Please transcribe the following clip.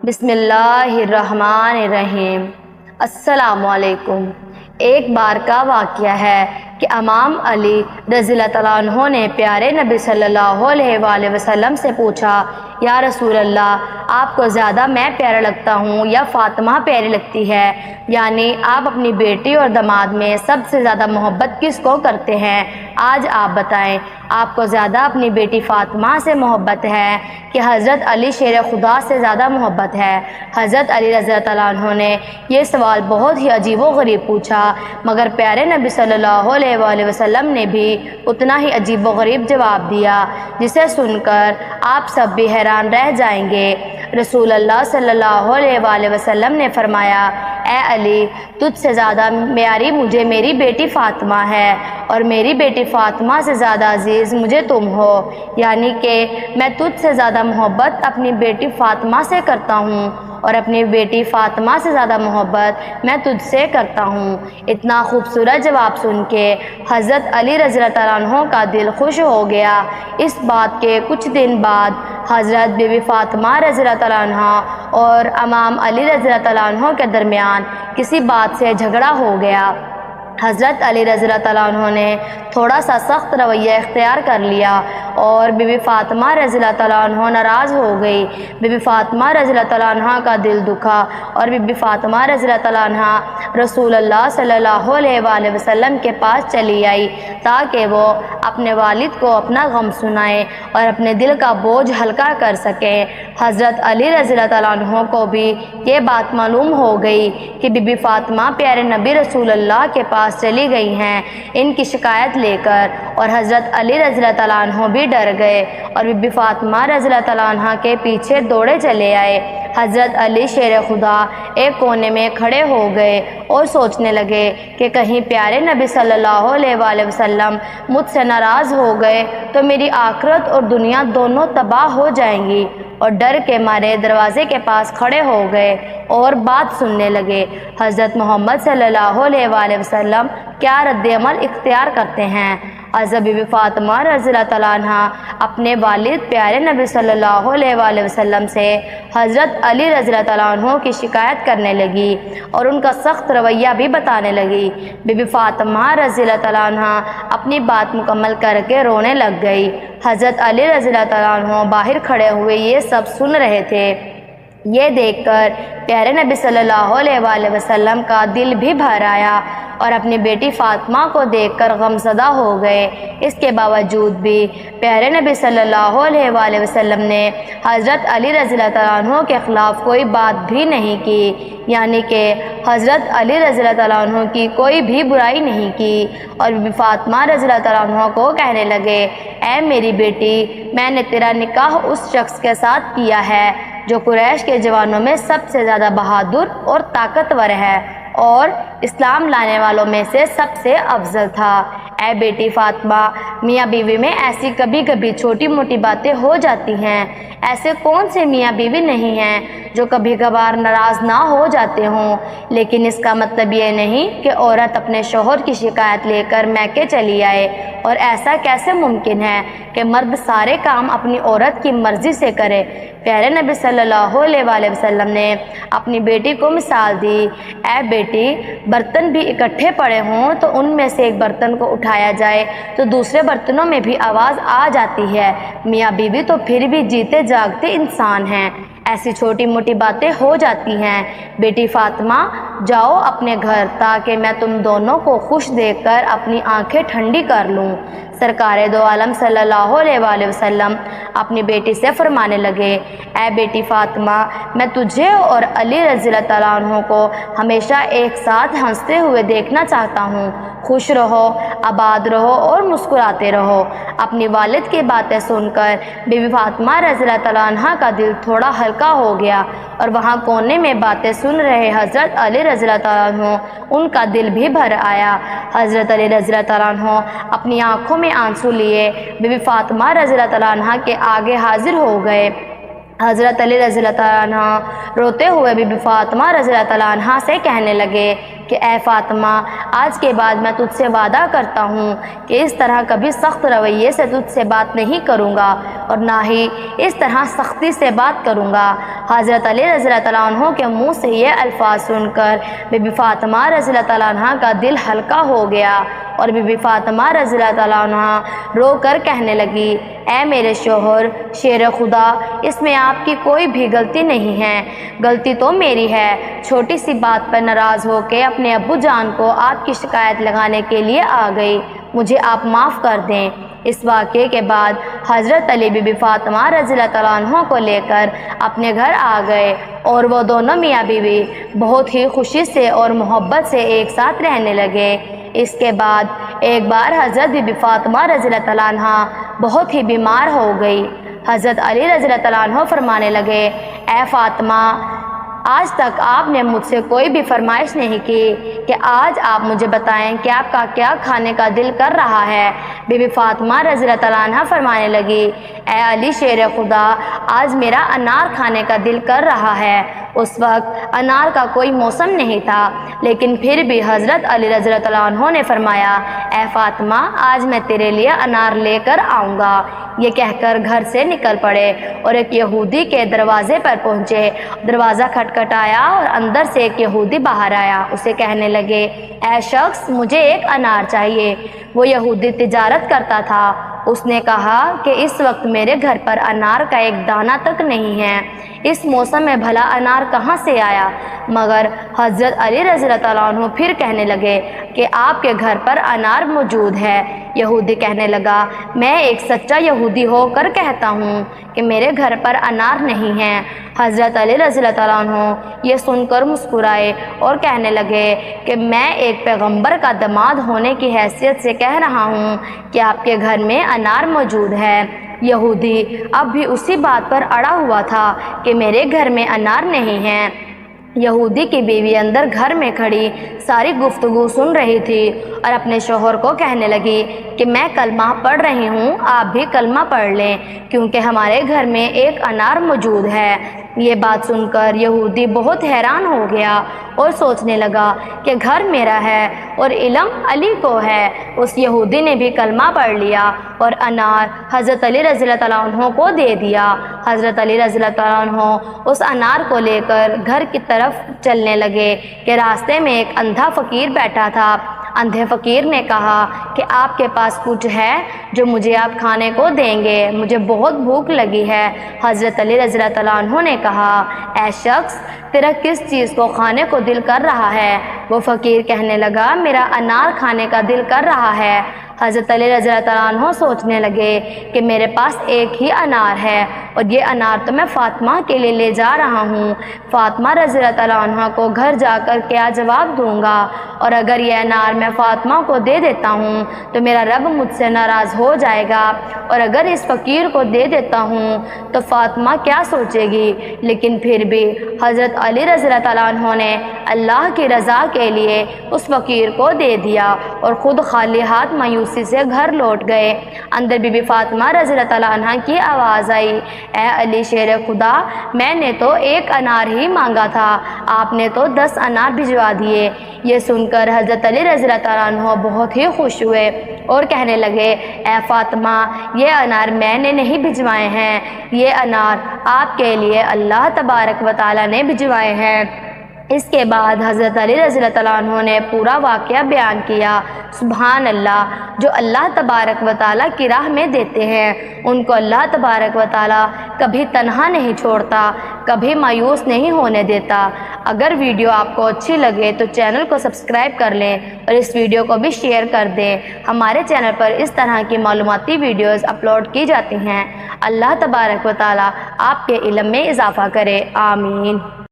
بسم اللہ الرحمن الرحیم۔ السلام علیکم۔ ایک بار کا واقعہ ہے کہ امام علی رضی اللہ تعالیٰ عنہ نے پیارے نبی صلی اللہ علیہ وآلہ وسلم سے پوچھا، یا رسول اللہ، آپ کو زیادہ میں پیارا لگتا ہوں یا فاطمہ پیاری لگتی ہے؟ یعنی آپ اپنی بیٹی اور داماد میں سب سے زیادہ محبت کس کو کرتے ہیں؟ آج آپ بتائیں، آپ کو زیادہ اپنی بیٹی فاطمہ سے محبت ہے کہ حضرت علی شیر خدا سے زیادہ محبت ہے؟ حضرت علی رضی اللہ عنہ نے یہ سوال بہت ہی عجیب و غریب پوچھا، مگر پیارے نبی صلی اللہ علیہ وآلہ وسلم نے بھی اتنا ہی عجیب و غریب جواب دیا، جسے سن کر آپ سب بھی حیران رہ جائیں گے۔ رسول اللہ صلی اللہ علیہ وآلہ وسلم نے فرمایا، اے علی، تجھ سے زیادہ پیاری مجھے میری بیٹی فاطمہ ہے، اور میری بیٹی فاطمہ سے زیادہ عزیز مجھے تم ہو، یعنی کہ میں تجھ سے زیادہ محبت اپنی بیٹی فاطمہ سے کرتا ہوں، اور اپنی بیٹی فاطمہ سے زیادہ محبت میں تجھ سے کرتا ہوں۔ اتنا خوبصورت جواب سن کے حضرت علی رضی اللہ عنہ کا دل خوش ہو گیا۔ اس بات کے کچھ دن بعد حضرت بی بی فاطمہ رضی اللہ عنہ اور امام علی رضی اللہ عنہ کے درمیان کسی بات سے جھگڑا ہو گیا۔ حضرت علی رضی اللہ عنہ نے تھوڑا سا سخت رویہ اختیار کر لیا اور بی بی فاطمہ رضی اللہ عنہ ناراض ہو گئی۔ بی بی فاطمہ رضی اللہ عنہ کا دل دکھا اور بی بی فاطمہ رضی اللہ عنہ رسول اللہ صلی اللہ علیہ وآلہ وسلم کے پاس چلی آئی تاکہ وہ اپنے والد کو اپنا غم سنائے اور اپنے دل کا بوجھ ہلکا کر سکیں۔ حضرت علی رضی اللہ عنہ کو بھی یہ بات معلوم ہو گئی کہ بی بی فاطمہ پیارے نبی رسول اللہ کے پاس چلی گئی ہیں ان کی شکایت لے کر، اور حضرت علی رضی اللہ عنہ بھی ڈر گئے اور بی بی فاطمہ رضی اللہ عنہ کے پیچھے دوڑے چلے آئے۔ حضرت علی شیر خدا ایک کونے میں کھڑے ہو گئے اور سوچنے لگے کہ کہیں پیارے نبی صلی اللہ علیہ وآلہ وسلم مجھ سے ناراض ہو گئے تو میری آخرت اور دنیا دونوں تباہ ہو جائیں گی، اور ڈر کے مارے دروازے کے پاس کھڑے ہو گئے اور بات سننے لگے۔ حضرت محمد صلی اللہ علیہ وآلہ وسلم کیا رد عمل اختیار کرتے ہیں؟ حضرت بی بی فاطمہ رضی اللہ عنہ اپنے والد پیارے نبی صلی اللہ علیہ وآلہ وسلم سے حضرت علی رضی اللہ عنہ کی شکایت کرنے لگی اور ان کا سخت رویہ بھی بتانے لگی۔ بی بی فاطمہ رضی اللہ عنہ اپنی بات مکمل کر کے رونے لگ گئی۔ حضرت علی رضی اللہ عنہ باہر کھڑے ہوئے یہ سب سن رہے تھے۔ یہ دیکھ کر پیارے نبی صلی اللہ علیہ وآلہ وسلم کا دل بھی بھر آیا اور اپنی بیٹی فاطمہ کو دیکھ کر غمزدہ ہو گئے۔ اس کے باوجود بھی پیارے نبی صلی اللہ علیہ وآلہ وسلم نے حضرت علی رضی اللہ عنہ کے خلاف کوئی بات بھی نہیں کی، یعنی کہ حضرت علی رضی اللہ عنہ کی کوئی بھی برائی نہیں کی، اور بی بی فاطمہ رضی اللہ عنہ کو کہنے لگے، اے میری بیٹی، میں نے تیرا نکاح اس شخص کے ساتھ کیا ہے جو قریش کے جوانوں میں سب سے زیادہ بہادر اور طاقتور ہے اور اسلام لانے والوں میں سے سب سے افضل تھا۔ اے بیٹی فاطمہ، میاں بیوی میں ایسی کبھی کبھی چھوٹی موٹی باتیں ہو جاتی ہیں۔ ایسے کون سے میاں بیوی نہیں ہیں جو کبھی کبھار ناراض نہ ہو جاتے ہوں، لیکن اس کا مطلب یہ نہیں کہ عورت اپنے شوہر کی شکایت لے کر میکے چلی آئے، اور ایسا کیسے ممکن ہے کہ مرد سارے کام اپنی عورت کی مرضی سے کرے؟ پیارے نبی صلی اللہ علیہ وآلہ وسلم نے اپنی بیٹی کو مثال دی، اے بیٹی، برتن بھی اکٹھے پڑے ہوں تو ان میں سے ایک برتن کو اٹھایا جائے تو دوسرے برتنوں میں بھی آواز آ جاتی ہے۔ میاں بیوی تو پھر بھی جیتے جاگتے انسان ہیں، ایسی چھوٹی موٹی باتیں ہو جاتی ہیں۔ بیٹی فاطمہ، جاؤ اپنے گھر تاکہ میں تم دونوں کو خوش دیکھ کر اپنی آنکھیں ٹھنڈی کر لوں۔ سرکار دو عالم صلی اللہ علیہ وآلہ وسلم اپنی بیٹی سے فرمانے لگے، اے بیٹی فاطمہ، میں تجھے اور علی رضی اللہ عنہ کو ہمیشہ ایک ساتھ ہنستے ہوئے دیکھنا چاہتا ہوں۔ خوش رہو، آباد رہو اور مسکراتے رہو۔ اپنی والد کی باتیں سن کر بی بی فاطمہ رضی اللہ عنہ کا دل تھوڑا ہلکا ہو گیا، اور وہاں کونے میں باتیں سن رہے حضرت علی رضی اللہ عنہ ان کا دل بھی بھر آیا۔ حضرت علی رضی اللہ عنہ اپنی آنکھوں میں آنسو لیے بی بی فاطمہ رضی اللہ عنہ کے آگے حاضر ہو گئے۔ حضرت علی رضی اللہ عنہ روتے ہوئے بی بی فاطمہ رضی اللہ عنہ سے کہنے لگے کہ اے فاطمہ، آج کے بعد میں تجھ سے وعدہ کرتا ہوں کہ اس طرح کبھی سخت رویے سے تجھ سے بات نہیں کروں گا، اور نہ ہی اس طرح سختی سے بات کروں گا۔ حضرت علی رضی اللہ تعالیٰ عنہ کے منہ سے یہ الفاظ سن کر بی بی فاطمہ رضی اللہ تعالیٰ عنہ کا دل ہلکا ہو گیا اور بی بی فاطمہ رضی اللہ تعالیٰ عنہ رو کر کہنے لگی، اے میرے شوہر، شیر خدا، اس میں آپ کی کوئی بھی غلطی نہیں ہے، غلطی تو میری ہے۔ چھوٹی سی بات پر ناراض ہو کے اپنے ابو جان کو آپ کی شکایت لگانے کے لیے آ گئی، مجھے آپ معاف کر دیں۔ اس واقعے کے بعد حضرت علی بی بی فاطمہ رضی اللہ تعالیٰ عنہ کو لے کر اپنے گھر آ گئے اور وہ دونوں میاں بیوی بہت ہی خوشی سے اور محبت سے ایک ساتھ رہنے لگے۔ اس کے بعد ایک بار حضرت بی بی فاطمہ رضی اللہ تعالیٰ عنہ بہت ہی بیمار ہو گئی۔ حضرت علی رضی اللہ تعالیٰ عنہ فرمانے لگے، اے فاطمہ، آج تک آپ نے مجھ سے کوئی بھی فرمائش نہیں کی کہ آج آپ مجھے بتائیں کہ آپ کا کیا کھانے کا دل کر رہا ہے۔ بی بی فاطمہ رضی اللہ تعالیٰ عنہ فرمانے لگی، اے علی شیر خدا، آج میرا انار کھانے کا دل کر رہا ہے۔ اس وقت انار کا کوئی موسم نہیں تھا، لیکن پھر بھی حضرت علی رضی اللہ تعالیٰ عنہ نے فرمایا، اے فاطمہ، آج میں تیرے لیے انار لے کر آؤں گا۔ یہ کہہ کر گھر سے نکل پڑے اور ایک یہودی کے دروازے پر پہنچے۔ دروازہ کھٹکھٹایا اور اندر سے ایک یہودی باہر آیا۔ اسے کہنے لگے، اے شخص، مجھے ایک انار چاہیے۔ وہ یہودی تجارت کرتا تھا۔ اس نے کہا کہ اس وقت میرے گھر پر انار کا ایک دانہ تک نہیں ہے، اس موسم میں بھلا انار کہاں سے آیا؟ مگر حضرت علی رضی اللہ تعالیٰ عنہ پھر کہنے لگے کہ آپ کے گھر پر انار موجود ہے۔ یہودی کہنے لگا، میں ایک سچا یہودی ہو کر کہتا ہوں کہ میرے گھر پر انار نہیں ہے۔ حضرت علی رضی اللہ تعالیٰ عنہ یہ سن کر مسکرائے اور کہنے لگے کہ میں ایک پیغمبر کا داماد ہونے کی حیثیت سے کہہ رہا ہوں کہ آپ کے گھر میں انار موجود ہے۔ یہودی اب بھی اسی بات پر اڑا ہوا تھا کہ میرے گھر میں انار نہیں ہے۔ یہودی کی بیوی اندر گھر میں کھڑی ساری گفتگو سن رہی تھی اور اپنے شوہر کو کہنے لگی کہ میں کلمہ پڑھ رہی ہوں، آپ بھی کلمہ پڑھ لیں، کیونکہ ہمارے گھر میں ایک انار موجود ہے۔ یہ بات سن کر یہودی بہت حیران ہو گیا اور سوچنے لگا کہ گھر میرا ہے اور علم علی کو ہے۔ اس یہودی نے بھی کلمہ پڑھ لیا اور انار حضرت علی رضی اللہ تعالیٰ عنہ کو دے دیا۔ حضرت علی رضی اللہ تعالیٰ عنہ اس انار کو لے کر گھر کی طرف چلنے لگے کہ راستے میں ایک اندھا فقیر بیٹھا تھا۔ اندھے فقیر نے کہا کہ آپ کے پاس کچھ ہے جو مجھے آپ کھانے کو دیں گے؟ مجھے بہت بھوک لگی ہے۔ حضرت علی رضی اللہ تعالیٰ عنہ نے کہا، اے شخص، تیرا کس چیز کو کھانے کو دل کر رہا ہے؟ وہ فقیر کہنے لگا، میرا انار کھانے کا دل کر رہا ہے۔ حضرت علی رضی اللہ تعالیٰ عنہ سوچنے لگے کہ میرے پاس ایک ہی انار ہے اور یہ انار تو میں فاطمہ کے لیے لے جا رہا ہوں۔ فاطمہ رضی اللہ تعالیٰ عنہ کو گھر جا کر کیا جواب دوں گا؟ اور اگر یہ انار میں فاطمہ کو دے دیتا ہوں تو میرا رب مجھ سے ناراض ہو جائے گا، اور اگر اس فقیر کو دے دیتا ہوں تو فاطمہ کیا سوچے گی؟ لیکن پھر بھی حضرت علی رضی اللہ تعالیٰ عنہ نے اللہ کی رضا کے لیے اس فقیر کو دے دیا اور خود خالی ہاتھ مایوسی سے گھر لوٹ گئے۔ اندر بی بی فاطمہ رضی اللہ تعالیٰ عنہ کی آواز آئی، اے علی شیر خدا، میں نے تو ایک انار ہی مانگا تھا، آپ نے تو 10 انار بھجوا دیے۔ یہ سن کر حضرت علی رضی اللہ تعالیٰ عنہ بہت ہی خوش ہوئے اور کہنے لگے، اے فاطمہ، یہ انار میں نے نہیں بھجوائے ہیں، یہ انار آپ کے لیے اللہ تبارک و تعالیٰ نے بھجوائے ہیں۔ اس کے بعد حضرت علی رضی اللہ تعالیٰ عنہ نے پورا واقعہ بیان کیا۔ سبحان اللہ، جو اللہ تبارک و تعالیٰ کی راہ میں دیتے ہیں ان کو اللہ تبارک و تعالیٰ کبھی تنہا نہیں چھوڑتا، کبھی مایوس نہیں ہونے دیتا۔ اگر ویڈیو آپ کو اچھی لگے تو چینل کو سبسکرائب کر لیں اور اس ویڈیو کو بھی شیئر کر دیں۔ ہمارے چینل پر اس طرح کی معلوماتی ویڈیوز اپلوڈ کی جاتی ہیں۔ اللہ تبارک و تعالیٰ آپ کے علم میں اضافہ کرے، آمین۔